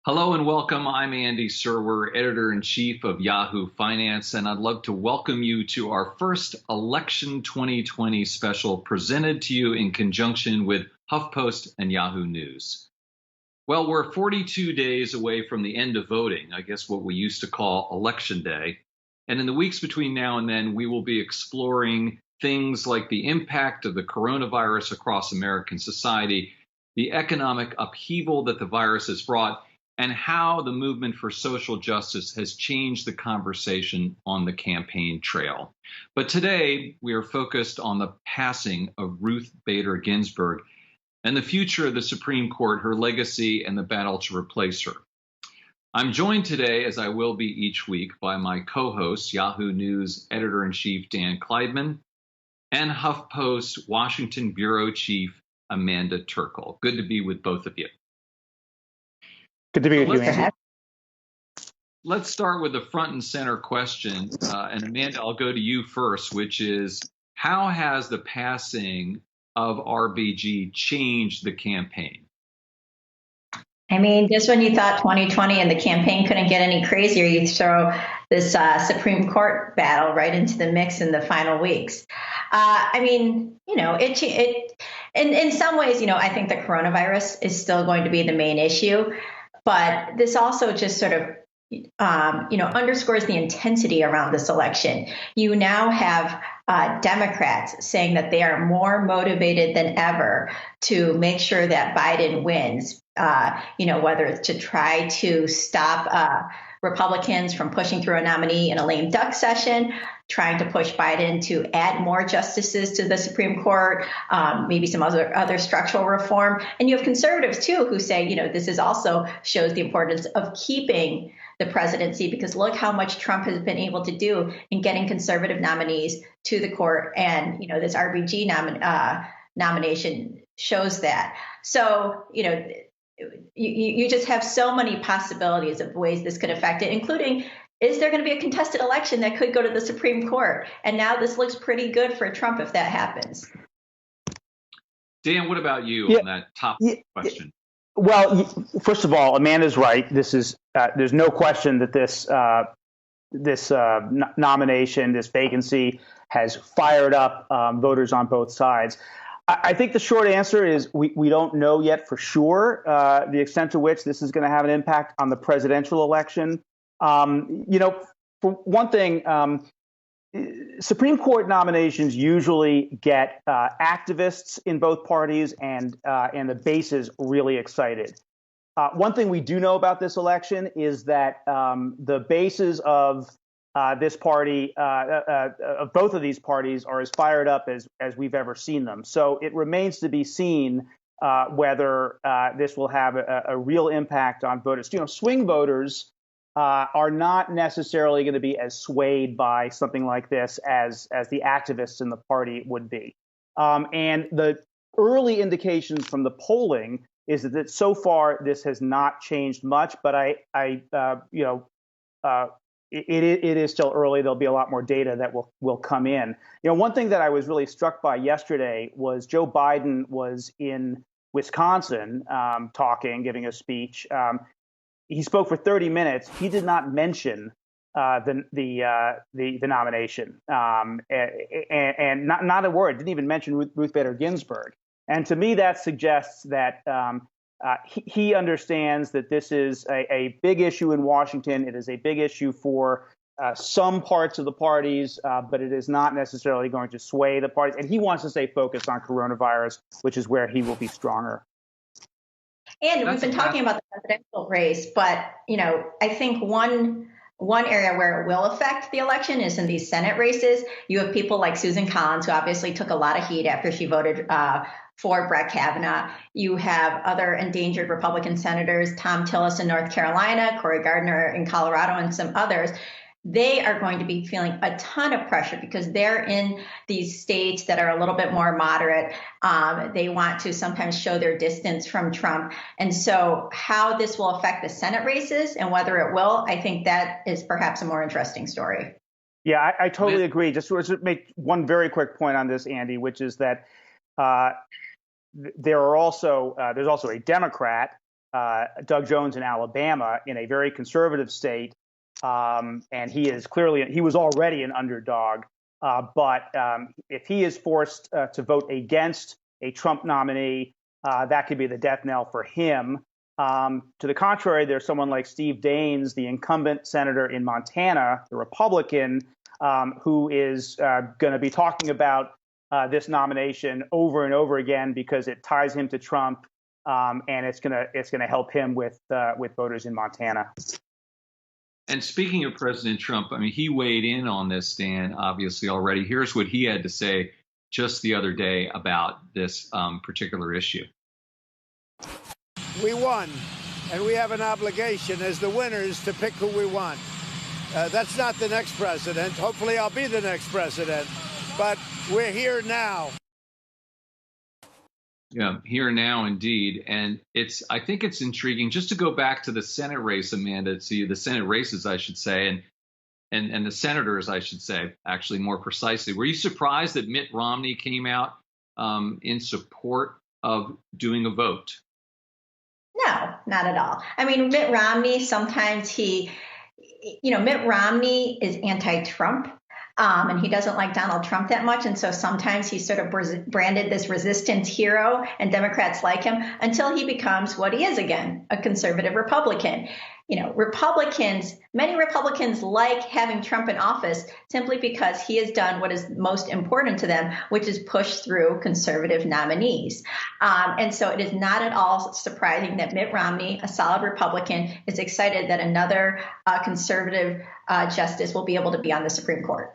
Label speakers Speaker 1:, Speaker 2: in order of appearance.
Speaker 1: Hello and welcome. I'm Andy Serwer, editor-in-chief of Yahoo Finance, and I'd love to welcome you to our first Election 2020 special presented to you in conjunction with HuffPost and Yahoo News. Well, we're 42 days away from the end of voting, I guess what we used to call Election Day. And in the weeks between now and then, we will be exploring things like the impact of the coronavirus across American society, the economic upheaval that the virus has brought, and how the movement for social justice has changed the conversation on the campaign trail. But today, we are focused on the passing of Ruth Bader Ginsburg and the future of the Supreme Court, her legacy, and the battle to replace her. I'm joined today, as I will be each week, by my co-host, Yahoo News editor-in-chief Dan Klaidman, and HuffPost Washington bureau chief Amanda Terkel. Good to be with both of you.
Speaker 2: Good to be with you, Andy.
Speaker 1: Let's start with the front and center question. And Amanda, I'll go to you first, which is, how has the passing of RBG changed the campaign?
Speaker 3: I mean, just when you thought 2020 and the campaign couldn't get any crazier, you throw this Supreme Court battle right into the mix in the final weeks. In some ways, I think the coronavirus is still going to be the main issue. But this also just sort of, underscores the intensity around this election. You now have Democrats saying that they are more motivated than ever to make sure that Biden wins, whether it's to try to stop Republicans from pushing through a nominee in a lame duck session, trying to push Biden to add more justices to the Supreme Court, maybe some other structural reform. And you have conservatives, too, who say, this is also shows the importance of keeping the presidency, because look how much Trump has been able to do in getting conservative nominees to the court. And, this RBG nomination shows that. So, you just have so many possibilities of ways this could affect it, including, is there going to be a contested election that could go to the Supreme Court? And now this looks pretty good for Trump if that happens.
Speaker 1: Dan, what about you on that top question?
Speaker 2: Well, first of all, Amanda's right. This is there's no question that this nomination, this vacancy, has fired up voters on both sides. I think the short answer is we don't know yet for sure the extent to which this is going to have an impact on the presidential election. For one thing, Supreme Court nominations usually get activists in both parties and the bases really excited. One thing we do know about this election is that the bases of this party, of both of these parties, are as fired up as we've ever seen them. So it remains to be seen whether this will have a real impact on voters. Swing voters are not necessarily going to be as swayed by something like this as the activists in the party would be. And the early indications from the polling is that so far this has not changed much. But it is still early. There'll be a lot more data that will come in. One thing that I was really struck by yesterday was Joe Biden was in Wisconsin giving a speech. He spoke for 30 minutes. He did not mention the nomination, and not a word. Didn't even mention Ruth Bader Ginsburg. And to me, that suggests that he understands that this is a big issue in Washington. It is a big issue for some parts of the parties, but it is not necessarily going to sway the parties. And he wants to stay focused on coronavirus, which is where he will be stronger.
Speaker 3: And we've been talking about the presidential race, but, I think one area where it will affect the election is in these Senate races. You have people like Susan Collins, who obviously took a lot of heat after she voted for Brett Kavanaugh. You have other endangered Republican senators, Tom Tillis in North Carolina, Cory Gardner in Colorado, and some others. They are going to be feeling a ton of pressure because they're in these states that are a little bit more moderate. They want to sometimes show their distance from Trump. And so how this will affect the Senate races and whether it will, I think that is perhaps a more interesting story.
Speaker 2: Yeah, I totally agree. Just to make one very quick point on this, Andy, which is that there's also a Democrat Doug Jones in Alabama, in a very conservative state. And he was already an underdog. But if he is forced to vote against a Trump nominee, that could be the death knell for him. To the contrary, there's someone like Steve Daines, the incumbent senator in Montana, the Republican, who is going to be talking about this nomination over and over again because it ties him to Trump, and it's gonna help him with voters in Montana.
Speaker 1: And speaking of President Trump, I mean, he weighed in on this, Stan, obviously already. Here's what he had to say just the other day about this particular issue.
Speaker 4: We won, and we have an obligation as the winners to pick who we want. That's not the next president. Hopefully I'll be the next president, but we're here now.
Speaker 1: Yeah, here now, indeed. And I think it's intriguing just to go back to the Senate race, Amanda, the Senate races, I should say, and the senators, I should say, actually more precisely. Were you surprised that Mitt Romney came out in support of doing a vote?
Speaker 3: No, not at all. I mean, Mitt Romney, sometimes Mitt Romney is anti-Trump. And he doesn't like Donald Trump that much. And so sometimes he's sort of branded this resistance hero, and Democrats like him until he becomes what he is again, a conservative Republican. Many Republicans like having Trump in office simply because he has done what is most important to them, which is push through conservative nominees. And so it is not at all surprising that Mitt Romney, a solid Republican, is excited that another conservative justice will be able to be on the Supreme Court.